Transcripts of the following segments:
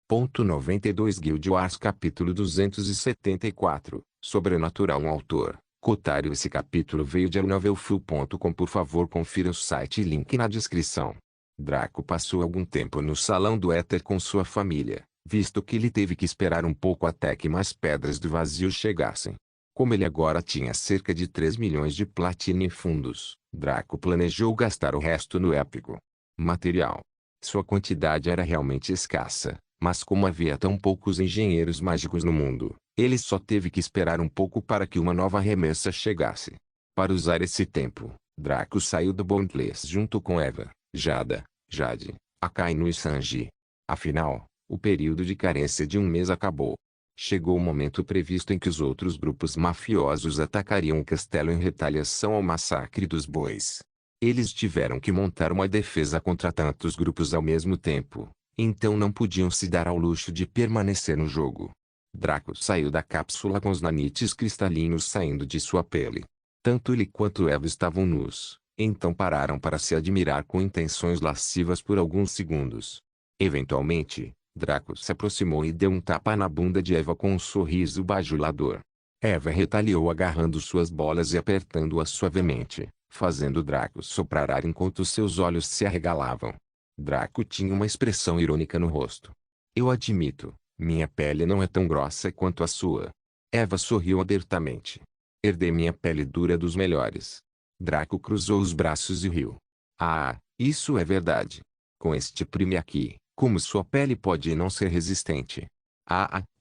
92 Guild Wars capítulo 274, Sobrenatural. Um autor, Kotaru. Esse capítulo veio de novelfull.com. Por favor, confira o site e link na descrição. Draco passou algum tempo no Salão do Éter com sua família, visto que ele teve que esperar um pouco até que mais pedras do vazio chegassem. Como ele agora tinha cerca de 3 milhões de platina em fundos, Draco planejou gastar o resto no épico material. Sua quantidade era realmente escassa, mas como havia tão poucos engenheiros mágicos no mundo, ele só teve que esperar um pouco para que uma nova remessa chegasse. Para usar esse tempo, Draco saiu do Boundless junto com Eva, Jade, Akainu e Sanji. Afinal, o período de carência de um mês acabou. Chegou o momento previsto em que os outros grupos mafiosos atacariam o castelo em retaliação ao massacre dos bois. Eles tiveram que montar uma defesa contra tantos grupos ao mesmo tempo, então não podiam se dar ao luxo de permanecer no jogo. Draco saiu da cápsula com os nanites cristalinos saindo de sua pele. Tanto ele quanto Eva estavam nus, então pararam para se admirar com intenções lascivas por alguns segundos. Eventualmente, Draco se aproximou e deu um tapa na bunda de Eva com um sorriso bajulador. Eva retaliou agarrando suas bolas e apertando-as suavemente, fazendo Draco soprar ar enquanto seus olhos se arregalavam. Draco tinha uma expressão irônica no rosto. Eu admito, minha pele não é tão grossa quanto a sua. Eva sorriu abertamente. Herdei minha pele dura dos melhores. Draco cruzou os braços e riu. Ah, isso é verdade. Com este prime aqui, como sua pele pode não ser resistente?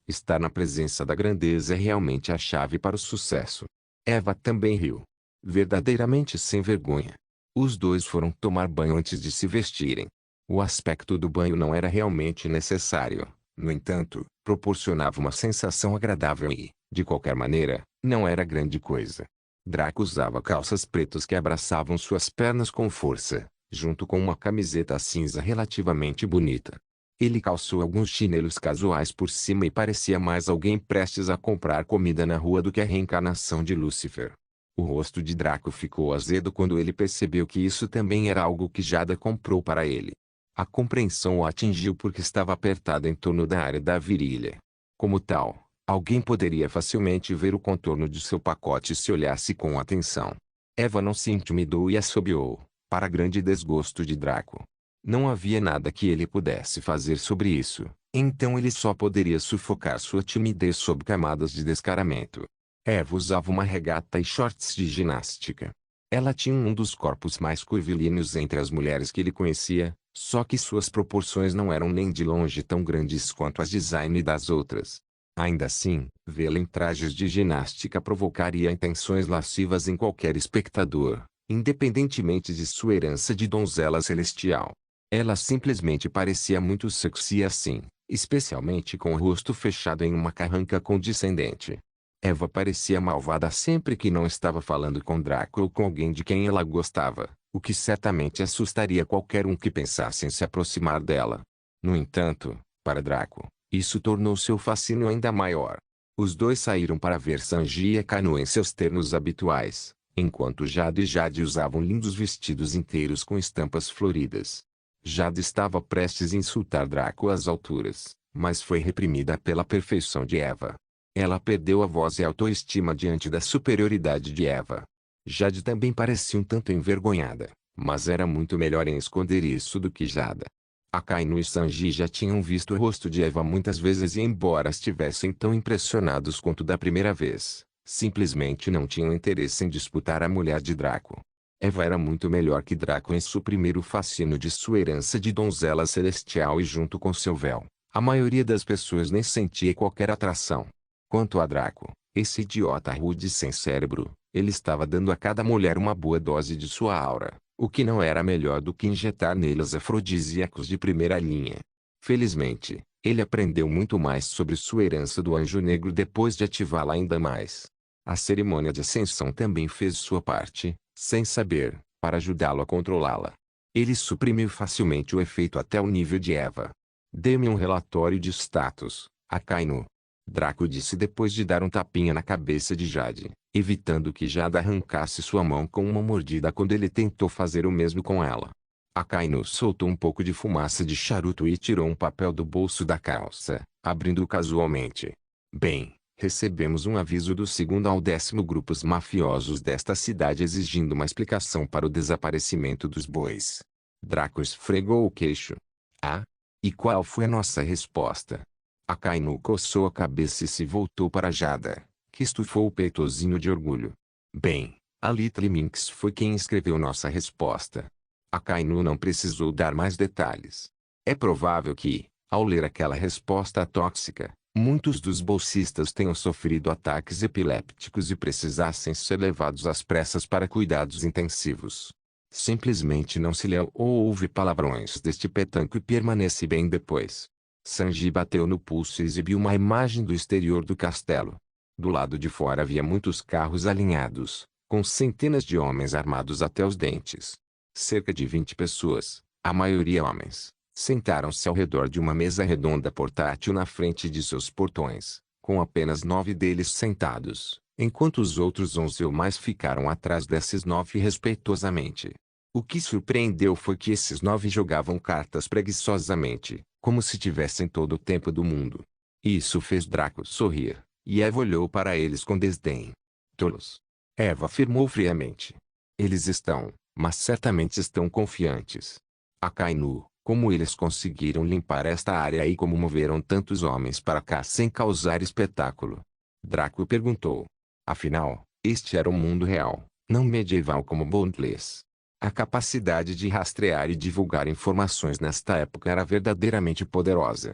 Estar na presença da grandeza é realmente a chave para o sucesso. Eva também riu. Verdadeiramente sem vergonha. Os dois foram tomar banho antes de se vestirem. O aspecto do banho não era realmente necessário, no entanto, proporcionava uma sensação agradável e, de qualquer maneira, não era grande coisa. Draco usava calças pretas que abraçavam suas pernas com força, junto com uma camiseta cinza relativamente bonita. Ele calçou alguns chinelos casuais por cima e parecia mais alguém prestes a comprar comida na rua do que a reencarnação de Lúcifer. O rosto de Draco ficou azedo quando ele percebeu que isso também era algo que Jada comprou para ele. A compreensão o atingiu porque estava apertada em torno da área da virilha. Como tal, alguém poderia facilmente ver o contorno de seu pacote se olhasse com atenção. Eva não se intimidou e assobiou, para grande desgosto de Draco. Não havia nada que ele pudesse fazer sobre isso, então ele só poderia sufocar sua timidez sob camadas de descaramento. Eva usava uma regata e shorts de ginástica. Ela tinha um dos corpos mais curvilíneos entre as mulheres que ele conhecia, só que suas proporções não eram nem de longe tão grandes quanto as design das outras. Ainda assim, vê-la em trajes de ginástica provocaria intenções lascivas em qualquer espectador, independentemente de sua herança de donzela celestial. Ela simplesmente parecia muito sexy assim, especialmente com o rosto fechado em uma carranca condescendente. Eva parecia malvada sempre que não estava falando com Draco ou com alguém de quem ela gostava, o que certamente assustaria qualquer um que pensasse em se aproximar dela. No entanto, para Draco, isso tornou seu fascínio ainda maior. Os dois saíram para ver Sanji e Akainu em seus ternos habituais, enquanto Jade e Jade usavam lindos vestidos inteiros com estampas floridas. Jade estava prestes a insultar Draco às alturas, mas foi reprimida pela perfeição de Eva. Ela perdeu a voz e a autoestima diante da superioridade de Eva. Jade também parecia um tanto envergonhada, mas era muito melhor em esconder isso do que Jada. Akainu e Sanji já tinham visto o rosto de Eva muitas vezes e embora estivessem tão impressionados quanto da primeira vez, simplesmente não tinham interesse em disputar a mulher de Draco. Eva era muito melhor que Draco em suprimir o fascínio de sua herança de donzela celestial e junto com seu véu, a maioria das pessoas nem sentia qualquer atração. Quanto a Draco, esse idiota rude sem cérebro, ele estava dando a cada mulher uma boa dose de sua aura, o que não era melhor do que injetar neles afrodisíacos de primeira linha. Felizmente, ele aprendeu muito mais sobre sua herança do Anjo Negro depois de ativá-la ainda mais. A cerimônia de ascensão também fez sua parte, sem saber, para ajudá-lo a controlá-la. Ele suprimiu facilmente o efeito até o nível de Eva. Dê-me um relatório de status, Akainu. Draco disse depois de dar um tapinha na cabeça de Jade, evitando que Jade arrancasse sua mão com uma mordida quando ele tentou fazer o mesmo com ela. Akainu soltou um pouco de fumaça de charuto e tirou um papel do bolso da calça, abrindo-o casualmente. Bem, recebemos um aviso do segundo ao 10º grupos mafiosos desta cidade exigindo uma explicação para o desaparecimento dos bois. Draco esfregou o queixo. Ah? E qual foi a nossa resposta? Akainu coçou a cabeça e se voltou para Jada, que estufou o peitozinho de orgulho. Bem, a Little Minx foi quem escreveu nossa resposta. Akainu não precisou dar mais detalhes. É provável que, ao ler aquela resposta tóxica, muitos dos bolsistas tenham sofrido ataques epilépticos e precisassem ser levados às pressas para cuidados intensivos. Simplesmente não se leu ou ouve palavrões deste petanco e permanece bem depois. Sanji bateu no pulso e exibiu uma imagem do exterior do castelo. Do lado de fora havia muitos carros alinhados, com centenas de homens armados até os dentes. Cerca de 20 pessoas, a maioria homens, sentaram-se ao redor de uma mesa redonda portátil na frente de seus portões, com apenas 9 deles sentados, enquanto os outros 11 ou mais ficaram atrás desses 9 respeitosamente. O que surpreendeu foi que esses 9 jogavam cartas preguiçosamente, como se tivessem todo o tempo do mundo. Isso fez Draco sorrir, e Eva olhou para eles com desdém. Tolos. Eva afirmou friamente. Eles estão, mas certamente estão confiantes. Akainu, como eles conseguiram limpar esta área e como moveram tantos homens para cá sem causar espetáculo? Draco perguntou. Afinal, este era o mundo real, não medieval como Boundless. A capacidade de rastrear e divulgar informações nesta época era verdadeiramente poderosa.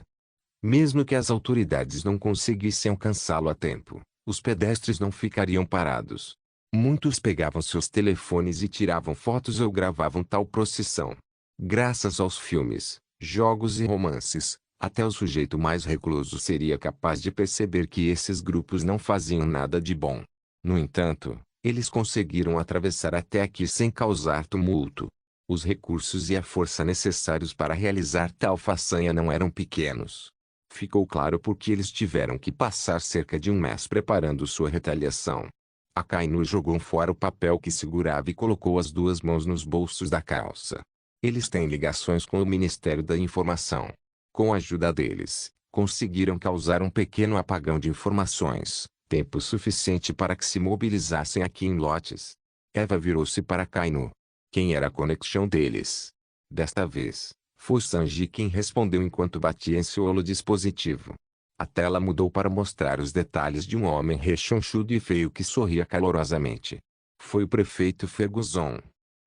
Mesmo que as autoridades não conseguissem alcançá-lo a tempo, os pedestres não ficariam parados. Muitos pegavam seus telefones e tiravam fotos ou gravavam tal procissão. Graças aos filmes, jogos e romances, até o sujeito mais recluso seria capaz de perceber que esses grupos não faziam nada de bom. No entanto, eles conseguiram atravessar até aqui sem causar tumulto. Os recursos e a força necessários para realizar tal façanha não eram pequenos. Ficou claro porque eles tiveram que passar cerca de um mês preparando sua retaliação. Akainu jogou fora o papel que segurava e colocou as 2 mãos nos bolsos da calça. Eles têm ligações com o Ministério da Informação. Com a ajuda deles, conseguiram causar um pequeno apagão de informações, tempo suficiente para que se mobilizassem aqui em lotes. Eva virou-se para Akainu. Quem era a conexão deles? Desta vez, foi Sanji quem respondeu enquanto batia em seu dispositivo. A tela mudou para mostrar os detalhes de um homem rechonchudo e feio que sorria calorosamente. Foi o prefeito Ferguson.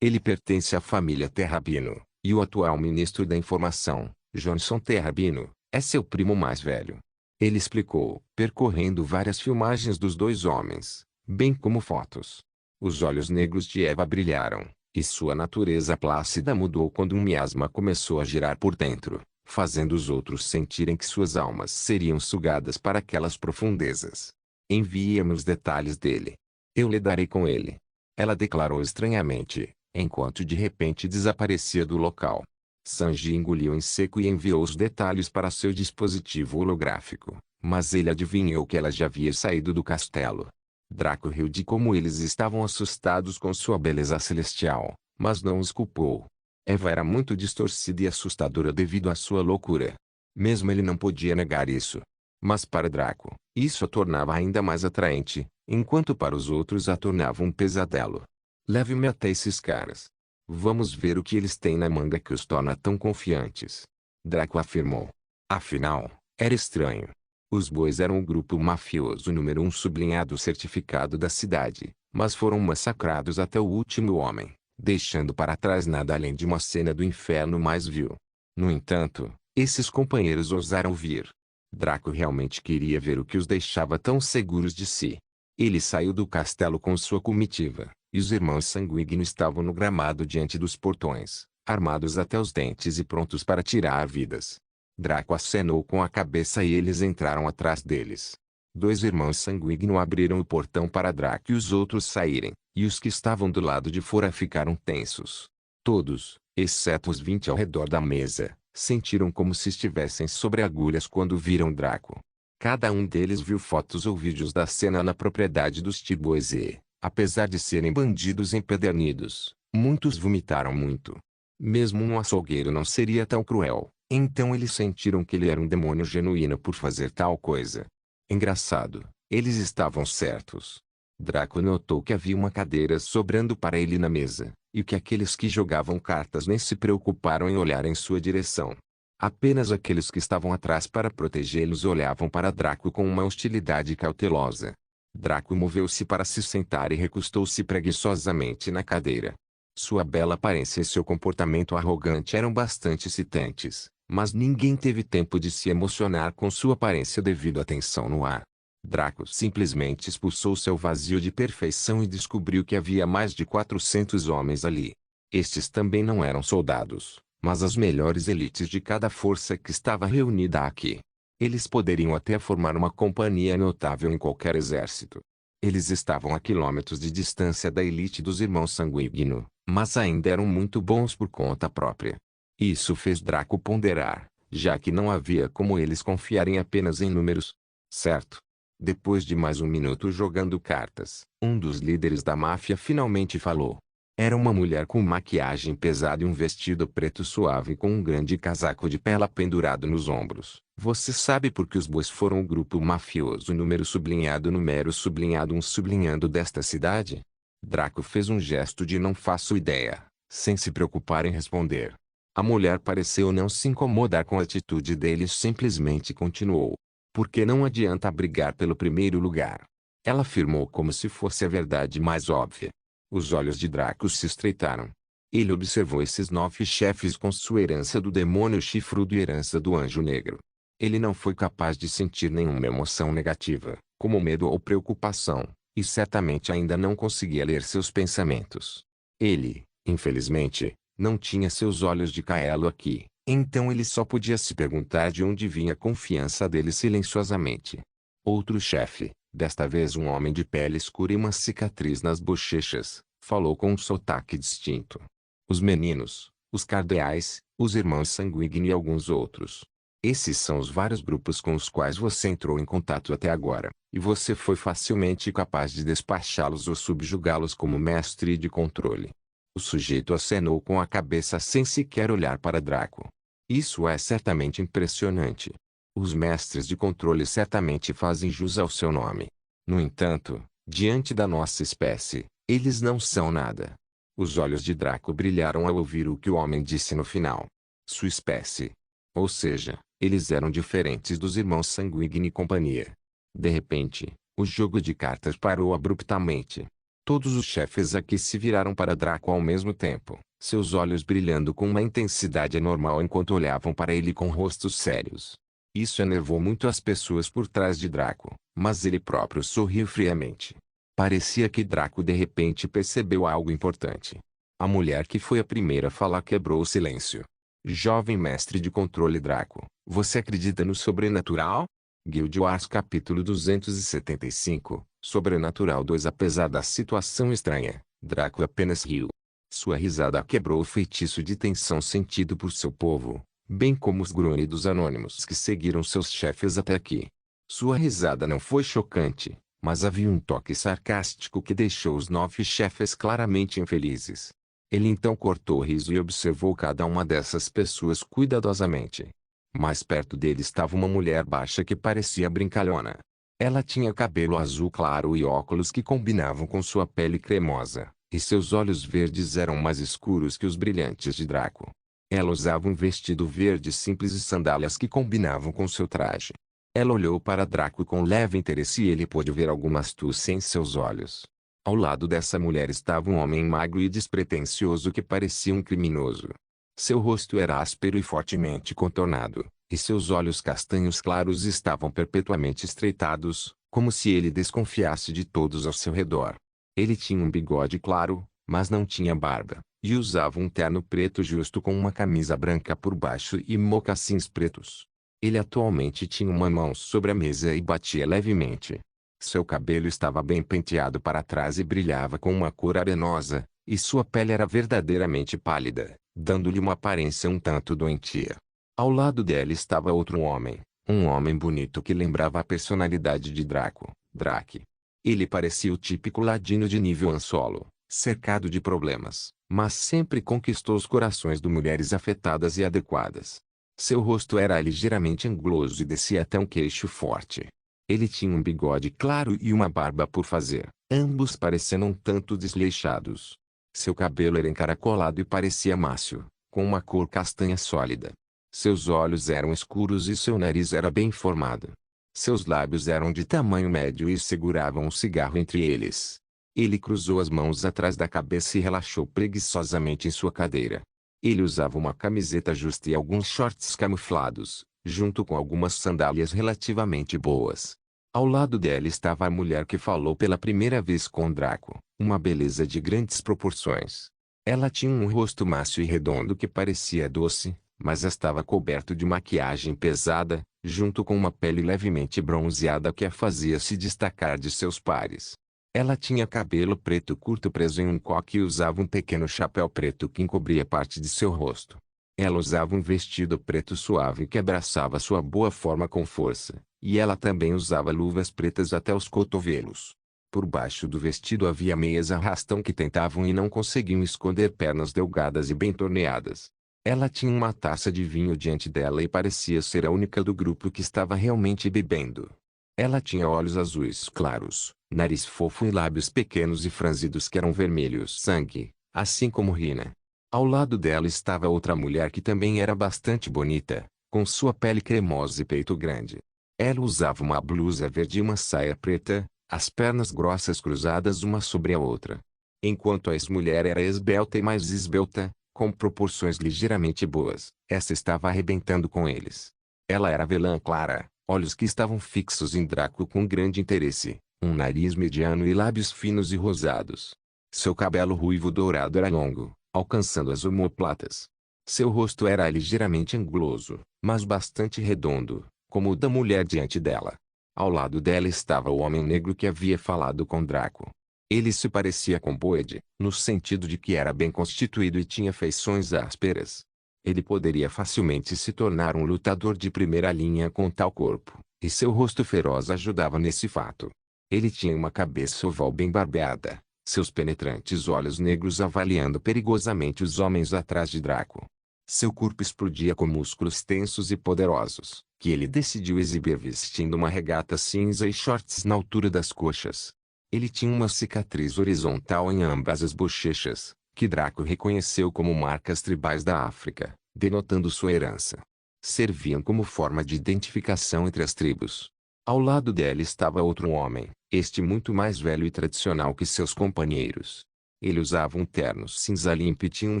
Ele pertence à família Terrabino, e o atual ministro da Informação, Johnson Terrabino, é seu primo mais velho. Ele explicou, percorrendo várias filmagens dos 2 homens, bem como fotos. Os olhos negros de Eva brilharam, e sua natureza plácida mudou quando um miasma começou a girar por dentro, fazendo os outros sentirem que suas almas seriam sugadas para aquelas profundezas. Envie-me os detalhes dele. Eu lidarei com ele. Ela declarou estranhamente, enquanto de repente desaparecia do local. Sanji engoliu em seco e enviou os detalhes para seu dispositivo holográfico, mas ele adivinhou que ela já havia saído do castelo. Draco riu de como eles estavam assustados com sua beleza celestial, mas não os culpou. Eva era muito distorcida e assustadora devido à sua loucura. Mesmo ele não podia negar isso. Mas para Draco, isso a tornava ainda mais atraente, enquanto para os outros a tornava um pesadelo. Leve-me até esses caras. Vamos ver o que eles têm na manga que os torna tão confiantes. Draco afirmou. Afinal, era estranho. Os bois eram o grupo mafioso número 1 sublinhado certificado da cidade, mas foram massacrados até o último homem, deixando para trás nada além de uma cena do inferno mais vil. No entanto, esses companheiros ousaram vir. Draco realmente queria ver o que os deixava tão seguros de si. Ele saiu do castelo com sua comitiva, e os irmãos sanguíneos estavam no gramado diante dos portões, armados até os dentes e prontos para tirar vidas. Draco acenou com a cabeça e eles entraram atrás deles. 2 irmãos sanguíneos abriram o portão para Draco e os outros saírem, e os que estavam do lado de fora ficaram tensos. Todos, exceto os 20 ao redor da mesa, sentiram como se estivessem sobre agulhas quando viram Draco. Cada um deles viu fotos ou vídeos da cena na propriedade dos T-Boys e, apesar de serem bandidos empedernidos, muitos vomitaram muito. Mesmo um açougueiro não seria tão cruel. Então eles sentiram que ele era um demônio genuíno por fazer tal coisa. Engraçado, eles estavam certos. Draco notou que havia uma cadeira sobrando para ele na mesa, e que aqueles que jogavam cartas nem se preocuparam em olhar em sua direção. Apenas aqueles que estavam atrás para protegê-los olhavam para Draco com uma hostilidade cautelosa. Draco moveu-se para se sentar e recostou-se preguiçosamente na cadeira. Sua bela aparência e seu comportamento arrogante eram bastante excitantes, mas ninguém teve tempo de se emocionar com sua aparência devido à tensão no ar. Draco simplesmente expulsou seu vazio de perfeição e descobriu que havia mais de 400 homens ali. Estes também não eram soldados, mas as melhores elites de cada força que estava reunida aqui. Eles poderiam até formar uma companhia notável em qualquer exército. Eles estavam a quilômetros de distância da elite dos irmãos Sanguíneo, mas ainda eram muito bons por conta própria. Isso fez Draco ponderar, já que não havia como eles confiarem apenas em números. Certo? Depois de mais um minuto jogando cartas, um dos líderes da máfia finalmente falou. Era uma mulher com maquiagem pesada e um vestido preto suave com um grande casaco de pele pendurado nos ombros. Você sabe por que os bois foram o grupo mafioso número sublinhado 1 sublinhando desta cidade? Draco fez um gesto de não faço ideia, sem se preocupar em responder. A mulher pareceu não se incomodar com a atitude dele e simplesmente continuou. Porque não adianta brigar pelo primeiro lugar. Ela afirmou como se fosse a verdade mais óbvia. Os olhos de Draco se estreitaram. Ele observou esses 9 chefes com sua herança do demônio chifrudo e herança do anjo negro. Ele não foi capaz de sentir nenhuma emoção negativa, como medo ou preocupação, e certamente ainda não conseguia ler seus pensamentos. Ele, infelizmente, não tinha seus olhos de Kaelo aqui. Então ele só podia se perguntar de onde vinha a confiança dele silenciosamente. Outro chefe, desta vez um homem de pele escura e uma cicatriz nas bochechas, falou com um sotaque distinto. Os meninos, os cardeais, os irmãos sanguíneos e alguns outros. Esses são os vários grupos com os quais você entrou em contato até agora, e você foi facilmente capaz de despachá-los ou subjugá-los como mestre de controle. O sujeito acenou com a cabeça sem sequer olhar para Draco. Isso é certamente impressionante. Os mestres de controle certamente fazem jus ao seu nome. No entanto, diante da nossa espécie, eles não são nada. Os olhos de Draco brilharam ao ouvir o que o homem disse no final. Sua espécie. Ou seja, eles eram diferentes dos irmãos Sanguíneo e companhia. De repente, o jogo de cartas parou abruptamente. Todos os chefes aqui se viraram para Draco ao mesmo tempo, seus olhos brilhando com uma intensidade anormal enquanto olhavam para ele com rostos sérios. Isso enervou muito as pessoas por trás de Draco, mas ele próprio sorriu friamente. Parecia que Draco de repente percebeu algo importante. A mulher que foi a primeira a falar quebrou o silêncio. Jovem mestre de controle Draco, você acredita no sobrenatural? Guild Wars capítulo 275, Sobrenatural 2. Apesar da situação estranha, Draco apenas riu. Sua risada quebrou o feitiço de tensão sentido por seu povo, bem como os grunhidos anônimos que seguiram seus chefes até aqui. Sua risada não foi chocante, mas havia um toque sarcástico que deixou os 9 chefes claramente infelizes. Ele então cortou o riso e observou cada uma dessas pessoas cuidadosamente. Mais perto dele estava uma mulher baixa que parecia brincalhona. Ela tinha cabelo azul claro e óculos que combinavam com sua pele cremosa, e seus olhos verdes eram mais escuros que os brilhantes de Draco. Ela usava um vestido verde simples e sandálias que combinavam com seu traje. Ela olhou para Draco com leve interesse e ele pôde ver alguma astúcia em seus olhos. Ao lado dessa mulher estava um homem magro e despretensioso que parecia um criminoso. Seu rosto era áspero e fortemente contornado, e seus olhos castanhos claros estavam perpetuamente estreitados, como se ele desconfiasse de todos ao seu redor. Ele tinha um bigode claro, mas não tinha barba, e usava um terno preto justo com uma camisa branca por baixo e mocassins pretos. Ele atualmente tinha uma mão sobre a mesa e batia levemente. Seu cabelo estava bem penteado para trás e brilhava com uma cor arenosa, e sua pele era verdadeiramente pálida, dando-lhe uma aparência um tanto doentia. Ao lado dela estava outro homem, um homem bonito que lembrava a personalidade de Draco, Drake. Ele parecia o típico ladino de nível Ansolo, cercado de problemas, mas sempre conquistou os corações de mulheres afetadas e adequadas. Seu rosto era ligeiramente anguloso e descia até um queixo forte. Ele tinha um bigode claro e uma barba por fazer, ambos parecendo um tanto desleixados. Seu cabelo era encaracolado e parecia mácio, com uma cor castanha sólida. Seus olhos eram escuros e seu nariz era bem formado. Seus lábios eram de tamanho médio e seguravam um cigarro entre eles. Ele cruzou as mãos atrás da cabeça e relaxou preguiçosamente em sua cadeira. Ele usava uma camiseta justa e alguns shorts camuflados, junto com algumas sandálias relativamente boas. Ao lado dela estava a mulher que falou pela primeira vez com Draco, uma beleza de grandes proporções. Ela tinha um rosto mácio e redondo que parecia doce, mas estava coberto de maquiagem pesada, junto com uma pele levemente bronzeada que a fazia se destacar de seus pares. Ela tinha cabelo preto curto preso em um coque e usava um pequeno chapéu preto que encobria parte de seu rosto. Ela usava um vestido preto suave que abraçava sua boa forma com força, e ela também usava luvas pretas até os cotovelos. Por baixo do vestido havia meias arrastão que tentavam e não conseguiam esconder pernas delgadas e bem torneadas. Ela tinha uma taça de vinho diante dela e parecia ser a única do grupo que estava realmente bebendo. Ela tinha olhos azuis claros, nariz fofo e lábios pequenos e franzidos que eram vermelhos sangue, assim como Rina. Ao lado dela estava outra mulher que também era bastante bonita, com sua pele cremosa e peito grande. Ela usava uma blusa verde e uma saia preta, as pernas grossas cruzadas uma sobre a outra. Enquanto a ex-mulher era esbelta e mais esbelta, com proporções ligeiramente boas, essa estava arrebentando com eles. Ela era avelã clara, olhos que estavam fixos em Draco com grande interesse, um nariz mediano e lábios finos e rosados. Seu cabelo ruivo dourado era longo, alcançando as omoplatas. Seu rosto era ligeiramente anguloso, mas bastante redondo, como o da mulher diante dela. Ao lado dela estava o homem negro que havia falado com Draco. Ele se parecia com Boyd, no sentido de que era bem constituído e tinha feições ásperas. Ele poderia facilmente se tornar um lutador de primeira linha com tal corpo, e seu rosto feroz ajudava nesse fato. Ele tinha uma cabeça oval bem barbeada, seus penetrantes olhos negros avaliando perigosamente os homens atrás de Draco. Seu corpo explodia com músculos tensos e poderosos, que ele decidiu exibir vestindo uma regata cinza e shorts na altura das coxas. Ele tinha uma cicatriz horizontal em ambas as bochechas, que Draco reconheceu como marcas tribais da África, denotando sua herança. Serviam como forma de identificação entre as tribos. Ao lado dela estava outro homem, este muito mais velho e tradicional que seus companheiros. Ele usava um terno cinza limpo e tinha um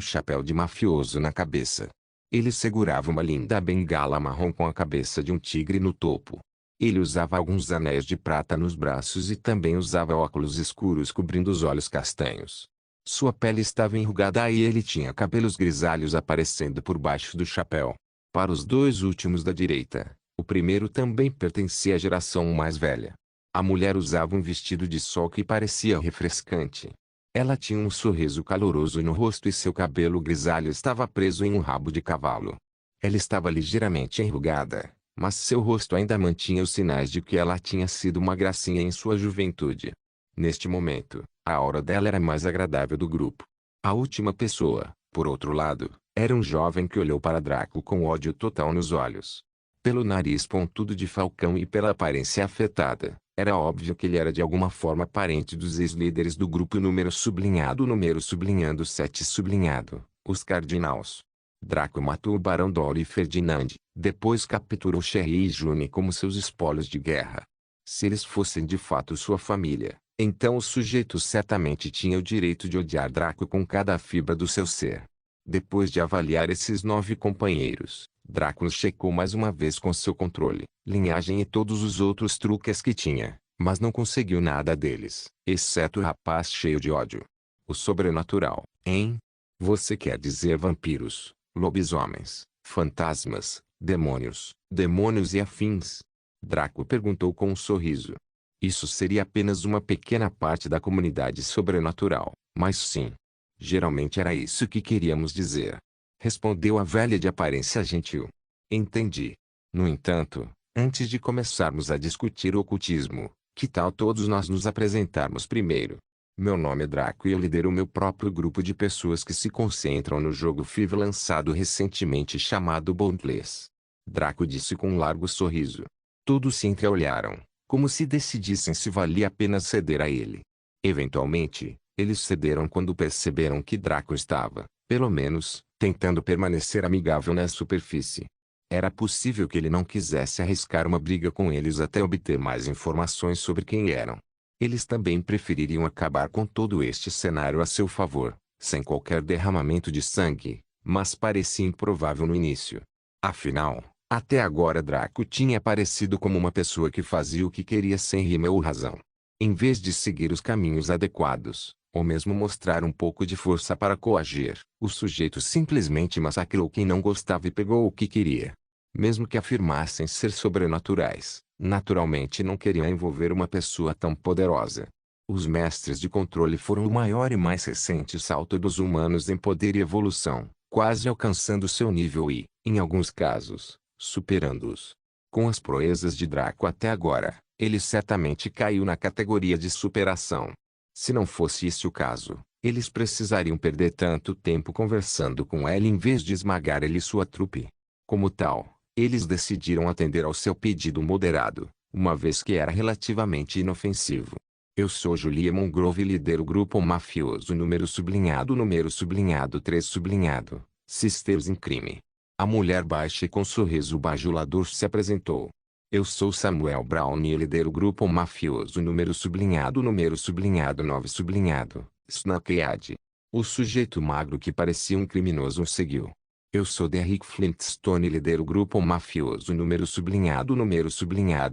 chapéu de mafioso na cabeça. Ele segurava uma linda bengala marrom com a cabeça de um tigre no topo. Ele usava alguns anéis de prata nos braços e também usava óculos escuros cobrindo os olhos castanhos. Sua pele estava enrugada e ele tinha cabelos grisalhos aparecendo por baixo do chapéu. Para os dois últimos da direita, o primeiro também pertencia à geração mais velha. A mulher usava um vestido de sol que parecia refrescante. Ela tinha um sorriso caloroso no rosto e seu cabelo grisalho estava preso em um rabo de cavalo. Ela estava ligeiramente enrugada, mas seu rosto ainda mantinha os sinais de que ela tinha sido uma gracinha em sua juventude. Neste momento, a aura dela era a mais agradável do grupo. A última pessoa, por outro lado, era um jovem que olhou para Draco com ódio total nos olhos. Pelo nariz pontudo de falcão e pela aparência afetada, era óbvio que ele era de alguma forma parente dos ex-líderes do grupo número sublinhando 7 sublinhado, os Cardinals. Draco matou o Barão Dory e Ferdinand, depois capturou Sherry e June como seus espólios de guerra. Se eles fossem de fato sua família, então o sujeito certamente tinha o direito de odiar Draco com cada fibra do seu ser. Depois de avaliar esses 9 companheiros, Draco os checou mais uma vez com seu controle, linhagem e todos os outros truques que tinha, mas não conseguiu nada deles, exceto o rapaz cheio de ódio. O sobrenatural, hein? Você quer dizer vampiros, lobisomens, fantasmas, demônios e afins? Draco perguntou com um sorriso. Isso seria apenas uma pequena parte da comunidade sobrenatural, mas sim. Geralmente era isso que queríamos dizer. Respondeu a velha de aparência gentil. Entendi. No entanto, antes de começarmos a discutir o ocultismo, que tal todos nós nos apresentarmos primeiro? Meu nome é Draco e eu lidero meu próprio grupo de pessoas que se concentram no jogo FIV lançado recentemente chamado Boundless. Draco disse com um largo sorriso. Todos se entreolharam, como se decidissem se valia a pena ceder a ele. Eventualmente, eles cederam quando perceberam que Draco estava, pelo menos, tentando permanecer amigável na superfície. Era possível que ele não quisesse arriscar uma briga com eles até obter mais informações sobre quem eram. Eles também prefeririam acabar com todo este cenário a seu favor, sem qualquer derramamento de sangue, mas parecia improvável no início. Afinal, até agora Draco tinha aparecido como uma pessoa que fazia o que queria sem rima ou razão. Em vez de seguir os caminhos adequados, ou mesmo mostrar um pouco de força para coagir, o sujeito simplesmente massacrou quem não gostava e pegou o que queria. Mesmo que afirmassem ser sobrenaturais, naturalmente não queriam envolver uma pessoa tão poderosa. Os mestres de controle foram o maior e mais recente salto dos humanos em poder e evolução, quase alcançando seu nível e, em alguns casos, superando-os. Com as proezas de Draco até agora, ele certamente caiu na categoria de superação. Se não fosse esse o caso, eles precisariam perder tanto tempo conversando com ele em vez de esmagar ele e sua trupe. Como tal, eles decidiram atender ao seu pedido moderado, uma vez que era relativamente inofensivo. Eu sou Julia Mongrove e lidero o grupo mafioso número sublinhado 3 sublinhado, Sisters em Crime. A mulher baixa e com sorriso bajulador se apresentou. Eu sou Samuel Brown e lidero o grupo mafioso número sublinhado 9 sublinhado, Snakead. O sujeito magro que parecia um criminoso seguiu. Eu sou Derrick Flintstone e lidero o grupo mafioso número sublinhado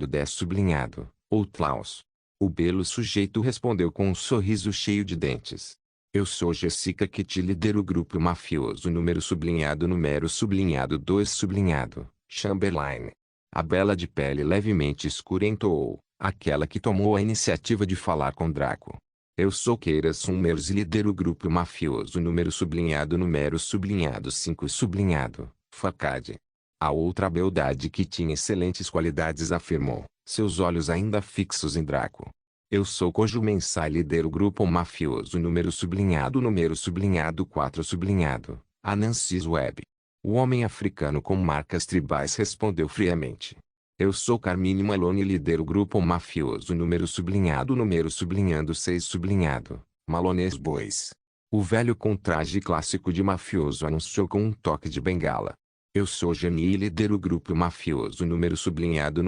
10 sublinhado, Outlaws. O belo sujeito respondeu com um sorriso cheio de dentes. Eu sou Jessica Kitt e lidero o grupo mafioso número sublinhado 2 sublinhado, Chamberlain. A bela de pele levemente escura entoou, aquela que tomou a iniciativa de falar com Draco. Eu sou Keira Summers e lidero o grupo mafioso número sublinhado 5 sublinhado, Facade. A outra beldade que tinha excelentes qualidades afirmou, seus olhos ainda fixos em Draco. Eu sou Kojo Mensai e lidero o grupo mafioso número sublinhado 4 sublinhado, Anansis Web. O homem africano com marcas tribais respondeu friamente. Eu sou Carmine Malone e lidero o grupo mafioso número sublinhado 6 sublinhado, Malones Boys. O velho com traje clássico de mafioso anunciou com um toque de bengala. Eu sou Jenny e lidero o grupo mafioso número sublinhado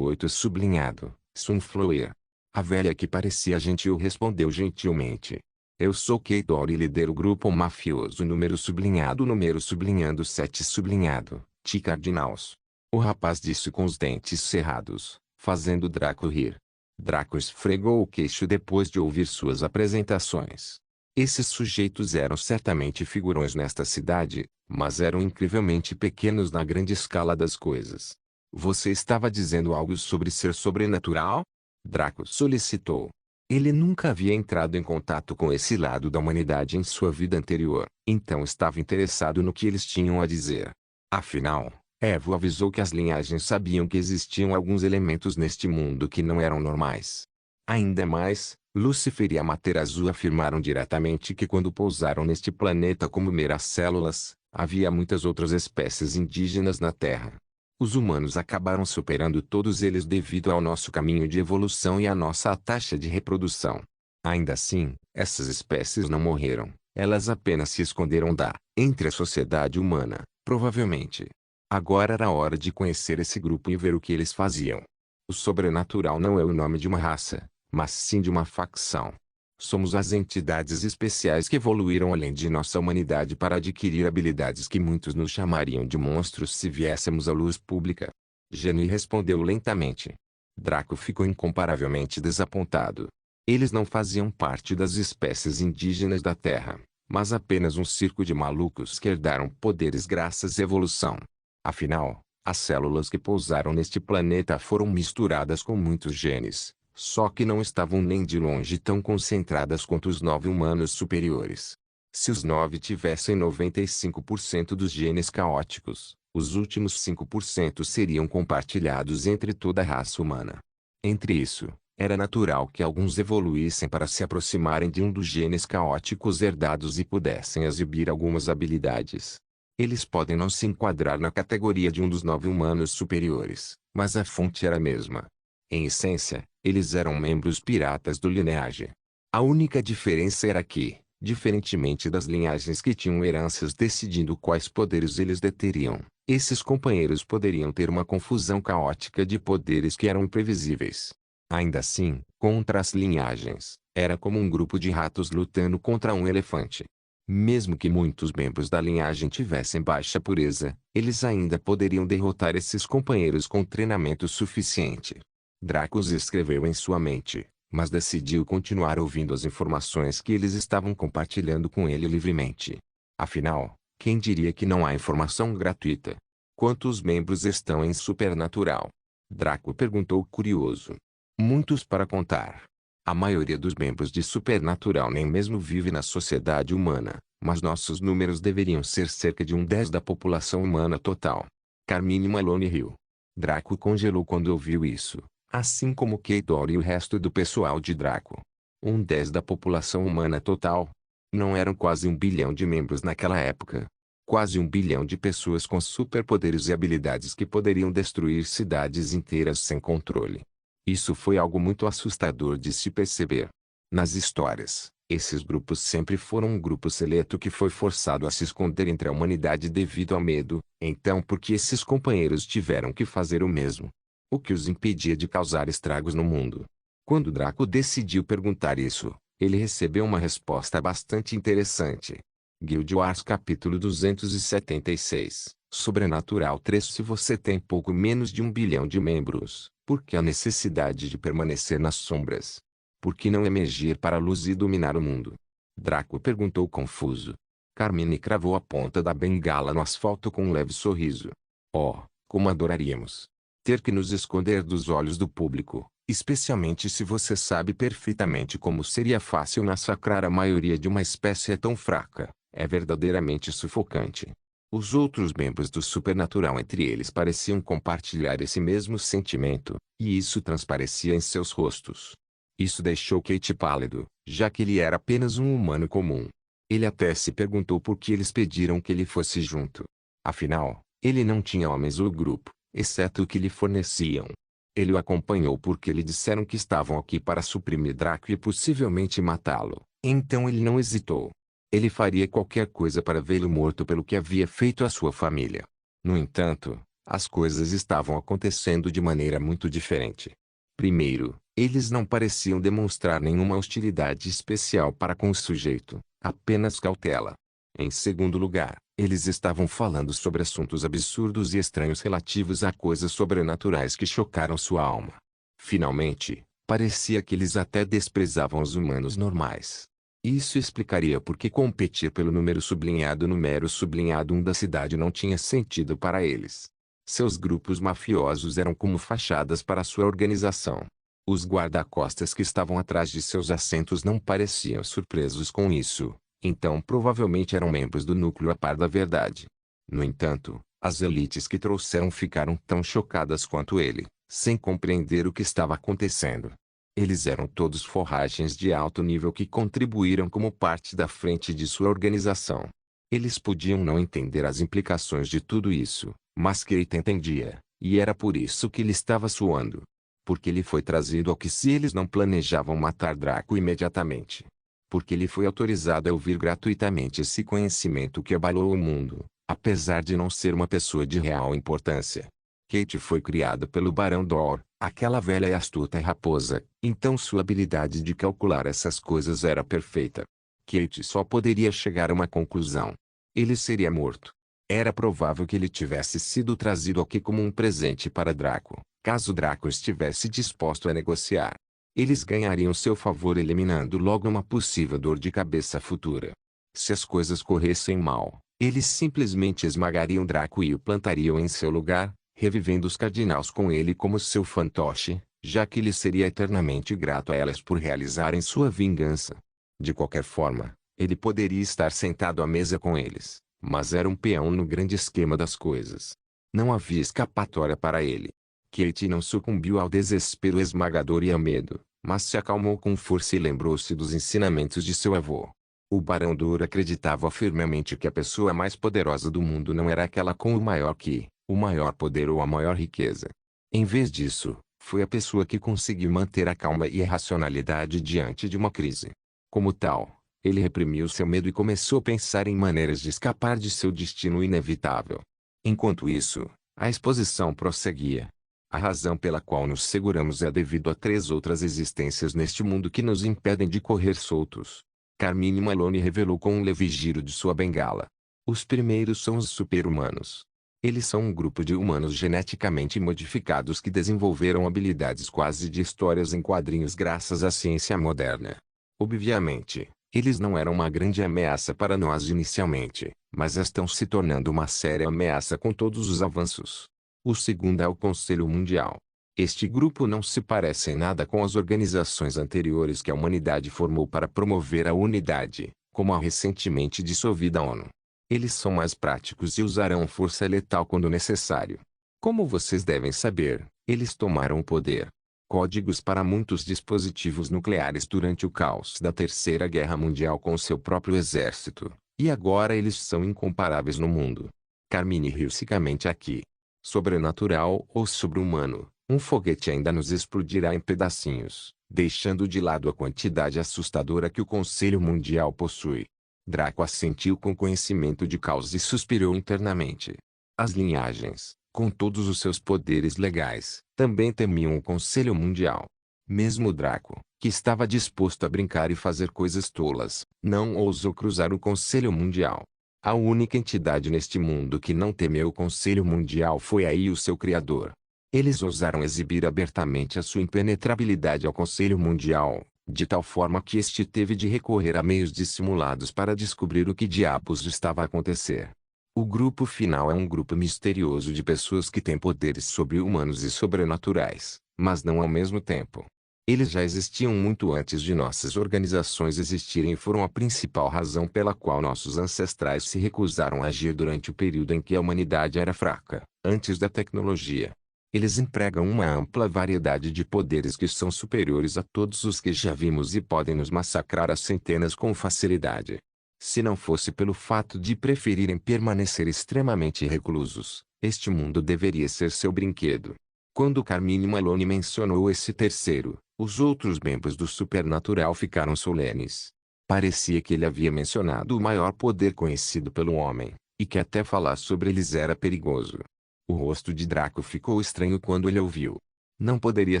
8 sublinhado, Sunflower. A velha que parecia gentil respondeu gentilmente. Eu sou Kate Dory e lidero o grupo mafioso número sublinhado 7 sublinhado, T Cardinals. O rapaz disse com os dentes cerrados, fazendo Draco rir. Draco esfregou o queixo depois de ouvir suas apresentações. Esses sujeitos eram certamente figurões nesta cidade, mas eram incrivelmente pequenos na grande escala das coisas. Você estava dizendo algo sobre ser sobrenatural? Draco solicitou. Ele nunca havia entrado em contato com esse lado da humanidade em sua vida anterior, então estava interessado no que eles tinham a dizer. Afinal, Evo avisou que as linhagens sabiam que existiam alguns elementos neste mundo que não eram normais. Ainda mais, Lúcifer e a Mater Azul afirmaram diretamente que quando pousaram neste planeta como meras células, havia muitas outras espécies indígenas na Terra. Os humanos acabaram superando todos eles devido ao nosso caminho de evolução e à nossa taxa de reprodução. Ainda assim, essas espécies não morreram, elas apenas se esconderam entre a sociedade humana, provavelmente. Agora era hora de conhecer esse grupo e ver o que eles faziam. O sobrenatural não é o nome de uma raça, mas sim de uma facção. Somos as entidades especiais que evoluíram além de nossa humanidade para adquirir habilidades que muitos nos chamariam de monstros se viéssemos à luz pública. Jenny respondeu lentamente. Draco ficou incomparavelmente desapontado. Eles não faziam parte das espécies indígenas da Terra, mas apenas um circo de malucos que herdaram poderes graças à evolução. Afinal, as células que pousaram neste planeta foram misturadas com muitos genes. Só que não estavam nem de longe tão concentradas quanto os 9 humanos superiores. Se os 9 tivessem 95% dos genes caóticos, os últimos 5% seriam compartilhados entre toda a raça humana. Entre isso, Era natural que alguns evoluíssem para se aproximarem de um dos genes caóticos herdados e pudessem exibir algumas habilidades. Eles podem não se enquadrar na categoria de um dos 9 humanos superiores, mas a fonte era a mesma. Em essência, eles eram membros piratas do lineage. A única diferença era que, diferentemente das linhagens que tinham heranças decidindo quais poderes eles deteriam, esses companheiros poderiam ter uma confusão caótica de poderes que eram imprevisíveis. Ainda assim, contra as linhagens, era como um grupo de ratos lutando contra um elefante. Mesmo que muitos membros da linhagem tivessem baixa pureza, eles ainda poderiam derrotar esses companheiros com treinamento suficiente. Draco os escreveu em sua mente, mas decidiu continuar ouvindo as informações que eles estavam compartilhando com ele livremente. Afinal, quem diria que não há informação gratuita? Quantos membros estão em Supernatural? Draco perguntou curioso. Muitos para contar. A maioria dos membros de Supernatural nem mesmo vive na sociedade humana, mas nossos números deveriam ser cerca de 1/10 da população humana total. Carmine Malone riu. Draco congelou quando ouviu isso, assim como Keitor e o resto do pessoal de Draco. 1/10 da população humana total? Não eram quase 1 bilhão de membros naquela época. Quase 1 bilhão de pessoas com superpoderes e habilidades que poderiam destruir cidades inteiras sem controle. Isso foi algo muito assustador de se perceber. Nas histórias, esses grupos sempre foram um grupo seleto que foi forçado a se esconder entre a humanidade devido ao medo, então por que esses companheiros tiveram que fazer o mesmo? O que os impedia de causar estragos no mundo? Quando Draco decidiu perguntar isso, ele recebeu uma resposta bastante interessante. Guild Wars capítulo 276, Sobrenatural 3. Se você tem pouco menos de 1 bilhão de membros, por que a necessidade de permanecer nas sombras? Por que não emergir para a luz e dominar o mundo? Draco perguntou confuso. Carmine cravou a ponta da bengala no asfalto com um leve sorriso. Oh, como adoraríamos ter que nos esconder dos olhos do público, especialmente se você sabe perfeitamente como seria fácil massacrar a maioria de uma espécie tão fraca. É verdadeiramente sufocante. Os outros membros do Supernatural entre eles pareciam compartilhar esse mesmo sentimento, e isso transparecia em seus rostos. Isso deixou Kate pálido, já que ele era apenas um humano comum. Ele até se perguntou por que eles pediram que ele fosse junto. Afinal, ele não tinha homens ou grupo, exceto o que lhe forneciam. Ele o acompanhou porque lhe disseram que estavam aqui para suprimir Draco e possivelmente matá-lo, então ele não hesitou. Ele faria qualquer coisa para vê-lo morto pelo que havia feito à sua família. No entanto, as coisas estavam acontecendo de maneira muito diferente. Primeiro, eles não pareciam demonstrar nenhuma hostilidade especial para com o sujeito, apenas cautela. Em segundo lugar, eles estavam falando sobre assuntos absurdos e estranhos relativos a coisas sobrenaturais que chocaram sua alma. Finalmente, parecia que eles até desprezavam os humanos normais. Isso explicaria por que competir pelo número sublinhado 1 da cidade não tinha sentido para eles. Seus grupos mafiosos eram como fachadas para sua organização. Os guarda-costas que estavam atrás de seus assentos não pareciam surpresos com isso, então provavelmente eram membros do núcleo a par da verdade. No entanto, as elites que trouxeram ficaram tão chocadas quanto ele, sem compreender o que estava acontecendo. Eles eram todos forragens de alto nível que contribuíram como parte da frente de sua organização. Eles podiam não entender as implicações de tudo isso, mas Kate entendia, e era por isso que ele estava suando. Porque ele foi trazido ao que se eles não planejavam matar Draco imediatamente. Porque ele foi autorizado a ouvir gratuitamente esse conhecimento que abalou o mundo, apesar de não ser uma pessoa de real importância. Kate foi criada pelo Barão Dor, aquela velha e astuta raposa, então sua habilidade de calcular essas coisas era perfeita. Kate só poderia chegar a uma conclusão. Ele seria morto. Era provável que ele tivesse sido trazido aqui como um presente para Draco, caso Draco estivesse disposto a negociar. Eles ganhariam seu favor eliminando logo uma possível dor de cabeça futura. Se as coisas corressem mal, eles simplesmente esmagariam Draco e o plantariam em seu lugar, revivendo os Cardinals com ele como seu fantoche, já que ele seria eternamente grato a elas por realizarem sua vingança. De qualquer forma, ele poderia estar sentado à mesa com eles, mas era um peão no grande esquema das coisas. Não havia escapatória para ele. Kate não sucumbiu ao desespero esmagador e ao medo, mas se acalmou com força e lembrou-se dos ensinamentos de seu avô. O Barão Dor acreditava firmemente que a pessoa mais poderosa do mundo não era aquela com o maior poder ou a maior riqueza. Em vez disso, foi a pessoa que conseguiu manter a calma e a racionalidade diante de uma crise. Como tal, ele reprimiu seu medo e começou a pensar em maneiras de escapar de seu destino inevitável. Enquanto isso, a exposição prosseguia. A razão pela qual nos seguramos é devido a 3 outras existências neste mundo que nos impedem de correr soltos. Carmine Malone revelou com um leve giro de sua bengala. Os primeiros são os super-humanos. Eles são um grupo de humanos geneticamente modificados que desenvolveram habilidades quase de histórias em quadrinhos graças à ciência moderna. Obviamente, eles não eram uma grande ameaça para nós inicialmente, mas estão se tornando uma séria ameaça com todos os avanços. O segundo é o Conselho Mundial. Este grupo não se parece em nada com as organizações anteriores que a humanidade formou para promover a unidade, como a recentemente dissolvida ONU. Eles são mais práticos e usarão força letal quando necessário. Como vocês devem saber, eles tomaram o poder. Códigos para muitos dispositivos nucleares durante o caos da Terceira Guerra Mundial com seu próprio exército, e agora eles são incomparáveis no mundo. Carmine riu secamente aqui. Sobrenatural ou sobre-humano, um foguete ainda nos explodirá em pedacinhos, deixando de lado a quantidade assustadora que o Conselho Mundial possui. Draco assentiu com conhecimento de causa e suspirou internamente. As linhagens, com todos os seus poderes legais, também temiam o Conselho Mundial. Mesmo Draco, que estava disposto a brincar e fazer coisas tolas, não ousou cruzar o Conselho Mundial. A única entidade neste mundo que não temeu o Conselho Mundial foi aí o seu criador. Eles ousaram exibir abertamente a sua impenetrabilidade ao Conselho Mundial, de tal forma que este teve de recorrer a meios dissimulados para descobrir o que diabos estava a acontecer. O grupo final é um grupo misterioso de pessoas que têm poderes sobre-humanos e sobrenaturais, mas não ao mesmo tempo. Eles já existiam muito antes de nossas organizações existirem e foram a principal razão pela qual nossos ancestrais se recusaram a agir durante o período em que a humanidade era fraca, antes da tecnologia. Eles empregam uma ampla variedade de poderes que são superiores a todos os que já vimos e podem nos massacrar a centenas com facilidade. Se não fosse pelo fato de preferirem permanecer extremamente reclusos, este mundo deveria ser seu brinquedo. Quando Carmine Malone mencionou esse terceiro, os outros membros do Supernatural ficaram solenes. Parecia que ele havia mencionado o maior poder conhecido pelo homem, e que até falar sobre eles era perigoso. O rosto de Draco ficou estranho quando ele ouviu. Não poderia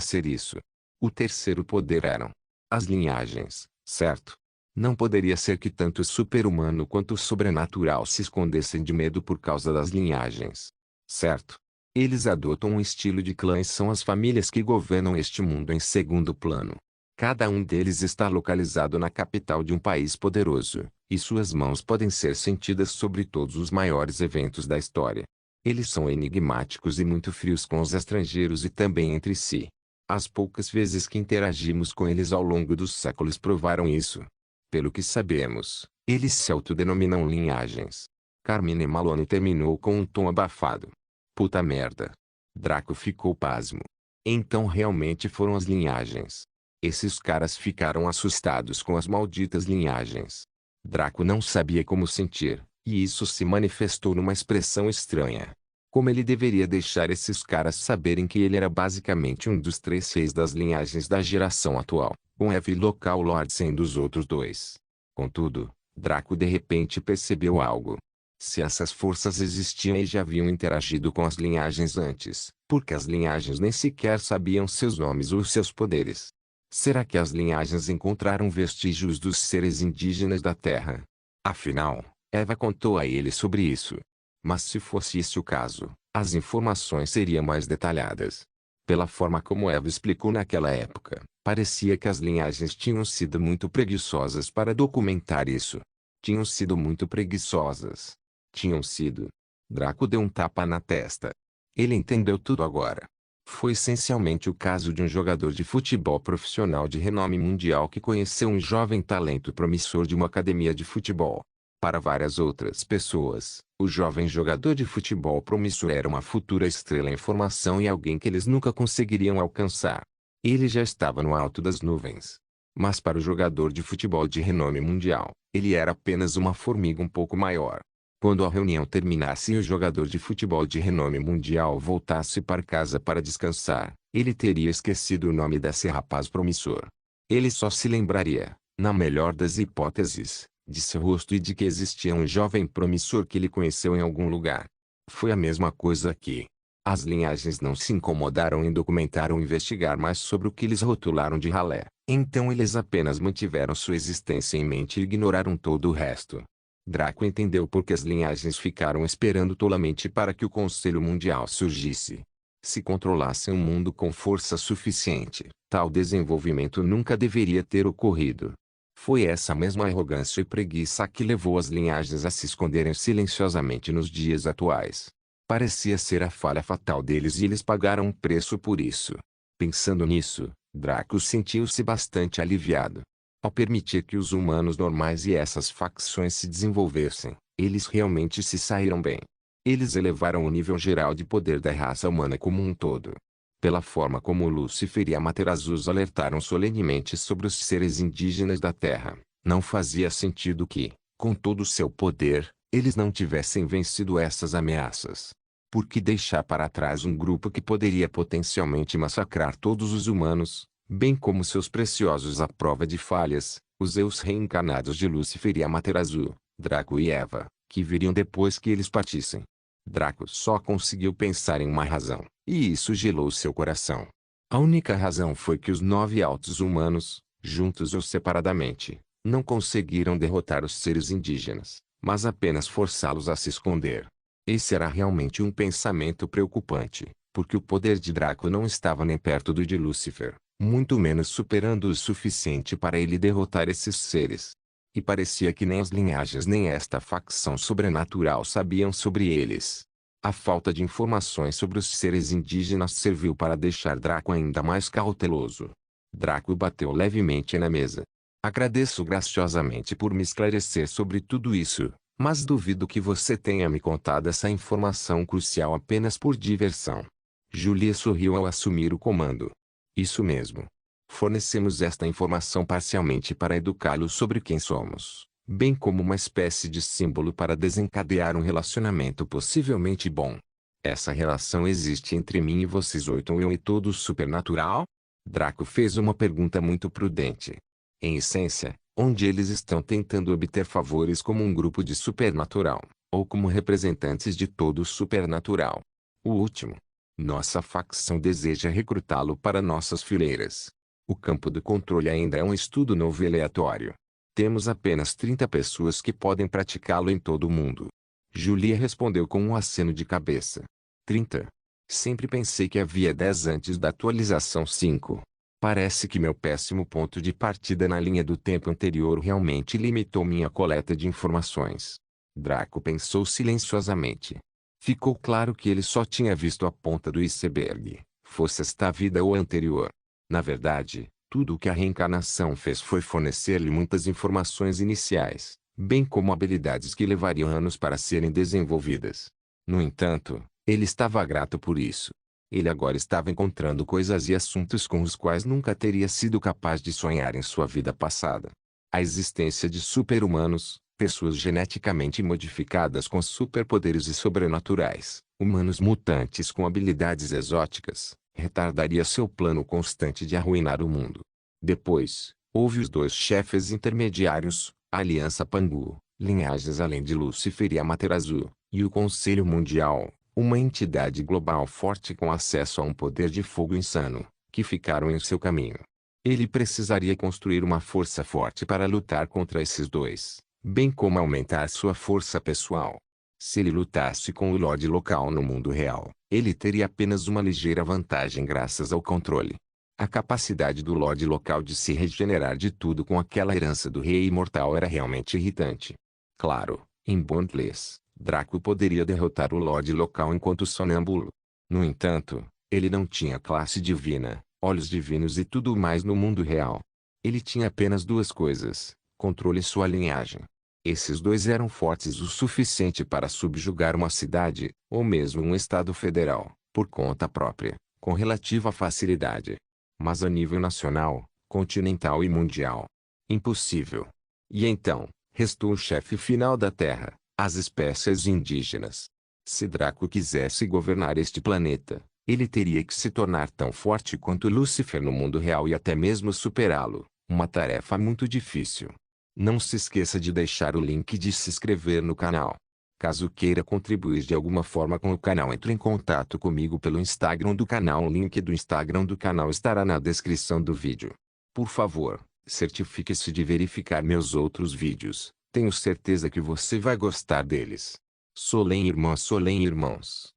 ser isso. O terceiro poder eram as linhagens, certo? Não poderia ser que tanto o super-humano quanto o sobrenatural se escondessem de medo por causa das linhagens, certo? Eles adotam um estilo de clã e são as famílias que governam este mundo em segundo plano. Cada um deles está localizado na capital de um país poderoso, e suas mãos podem ser sentidas sobre todos os maiores eventos da história. Eles são enigmáticos e muito frios com os estrangeiros e também entre si. As poucas vezes que interagimos com eles ao longo dos séculos provaram isso. Pelo que sabemos, eles se autodenominam linhagens. Carmine Malone terminou com um tom abafado. Puta merda. Draco ficou pasmo. Então realmente foram as linhagens. Esses caras ficaram assustados com as malditas linhagens. Draco não sabia como sentir, e isso se manifestou numa expressão estranha. Como ele deveria deixar esses caras saberem que ele era basicamente um dos 3 reis das linhagens da geração atual, com Eve Local Lord sendo os outros 2. Contudo, Draco de repente percebeu algo. Se essas forças existiam e já haviam interagido com as linhagens antes, porque as linhagens nem sequer sabiam seus nomes ou seus poderes. Será que as linhagens encontraram vestígios dos seres indígenas da Terra? Afinal, Eva contou a ele sobre isso. Mas se fosse esse o caso, as informações seriam mais detalhadas. Pela forma como Eva explicou naquela época, parecia que as linhagens tinham sido muito preguiçosas para documentar isso. Tinham sido muito preguiçosas. Tinham sido. Draco deu um tapa na testa. Ele entendeu tudo agora. Foi essencialmente o caso de um jogador de futebol profissional de renome mundial que conheceu um jovem talento promissor de uma academia de futebol. Para várias outras pessoas, o jovem jogador de futebol promissor era uma futura estrela em formação e alguém que eles nunca conseguiriam alcançar. Ele já estava no alto das nuvens. Mas para o jogador de futebol de renome mundial, ele era apenas uma formiga um pouco maior. Quando a reunião terminasse e o jogador de futebol de renome mundial voltasse para casa para descansar, ele teria esquecido o nome desse rapaz promissor. Ele só se lembraria, na melhor das hipóteses, de seu rosto e de que existia um jovem promissor que ele conheceu em algum lugar. Foi a mesma coisa aqui. As linhagens não se incomodaram em documentar ou investigar mais sobre o que eles rotularam de ralé. Então eles apenas mantiveram sua existência em mente e ignoraram todo o resto. Draco entendeu por que as linhagens ficaram esperando tolamente para que o Conselho Mundial surgisse. Se controlassem o mundo com força suficiente, tal desenvolvimento nunca deveria ter ocorrido. Foi essa mesma arrogância e preguiça que levou as linhagens a se esconderem silenciosamente nos dias atuais. Parecia ser a falha fatal deles e eles pagaram um preço por isso. Pensando nisso, Draco sentiu-se bastante aliviado. Ao permitir que os humanos normais e essas facções se desenvolvessem, eles realmente se saíram bem. Eles elevaram o nível geral de poder da raça humana como um todo. Pela forma como Lúcifer e Amaterasu alertaram solenemente sobre os seres indígenas da Terra, não fazia sentido que, com todo o seu poder, eles não tivessem vencido essas ameaças. Por que deixar para trás um grupo que poderia potencialmente massacrar todos os humanos, bem como seus preciosos à prova de falhas, os eus reencarnados de Lúcifer e Amaterasu, Draco e Eva, que viriam depois que eles partissem? Draco só conseguiu pensar em uma razão, e isso gelou seu coração. A única razão foi que os 9 altos humanos, juntos ou separadamente, não conseguiram derrotar os seres indígenas, mas apenas forçá-los a se esconder. Esse era realmente um pensamento preocupante, porque o poder de Draco não estava nem perto do de Lúcifer, muito menos superando o suficiente para ele derrotar esses seres. E parecia que nem as linhagens nem esta facção sobrenatural sabiam sobre eles. A falta de informações sobre os seres indígenas serviu para deixar Draco ainda mais cauteloso. Draco bateu levemente na mesa. Agradeço graciosamente por me esclarecer sobre tudo isso, mas duvido que você tenha me contado essa informação crucial apenas por diversão. Julia sorriu ao assumir o comando. Isso mesmo. Fornecemos esta informação parcialmente para educá-lo sobre quem somos, bem como uma espécie de símbolo para desencadear um relacionamento possivelmente bom. Essa relação existe entre mim e vocês 8 e todo o supernatural? Draco fez uma pergunta muito prudente. Em essência, onde eles estão tentando obter favores como um grupo de supernatural, ou como representantes de todo o supernatural. O último. Nossa facção deseja recrutá-lo para nossas fileiras. O campo do controle ainda é um estudo novo e aleatório. Temos apenas 30 pessoas que podem praticá-lo em todo o mundo. Julia respondeu com um aceno de cabeça. 30. Sempre pensei que havia 10 antes da atualização 5. Parece que meu péssimo ponto de partida na linha do tempo anterior realmente limitou minha coleta de informações. Draco pensou silenciosamente. Ficou claro que ele só tinha visto a ponta do iceberg, fosse esta vida ou a anterior. Na verdade, tudo o que a reencarnação fez foi fornecer-lhe muitas informações iniciais, bem como habilidades que levariam anos para serem desenvolvidas. No entanto, ele estava grato por isso. Ele agora estava encontrando coisas e assuntos com os quais nunca teria sido capaz de sonhar em sua vida passada. A existência de super-humanos, pessoas geneticamente modificadas com superpoderes e sobrenaturais, humanos mutantes com habilidades exóticas, retardaria seu plano constante de arruinar o mundo. Depois, houve os 2 chefes intermediários, a Aliança Pangu, linhagens além de Lúcifer e Amaterasu, e o Conselho Mundial, uma entidade global forte com acesso a um poder de fogo insano, que ficaram em seu caminho. Ele precisaria construir uma força forte para lutar contra esses 2, bem como aumentar sua força pessoal. Se ele lutasse com o Lorde local no mundo real, ele teria apenas uma ligeira vantagem graças ao controle. A capacidade do Lorde local de se regenerar de tudo com aquela herança do rei imortal era realmente irritante. Claro, em Bondless, Draco poderia derrotar o Lorde local enquanto sonâmbulo. No entanto, ele não tinha classe divina, olhos divinos e tudo mais no mundo real. Ele tinha apenas 2 coisas: controle e sua linhagem. Esses dois eram fortes o suficiente para subjugar uma cidade, ou mesmo um estado federal, por conta própria, com relativa facilidade. Mas a nível nacional, continental e mundial, impossível. E então, restou o chefe final da Terra, as espécies indígenas. Se Draco quisesse governar este planeta, ele teria que se tornar tão forte quanto Lúcifer no mundo real e até mesmo superá-lo, uma tarefa muito difícil. Não se esqueça de deixar o link de se inscrever no canal. Caso queira contribuir de alguma forma com o canal, entre em contato comigo pelo Instagram do canal. O link do Instagram do canal estará na descrição do vídeo. Por favor, certifique-se de verificar meus outros vídeos, tenho certeza que você vai gostar deles. Solem irmãs, Solem irmãos.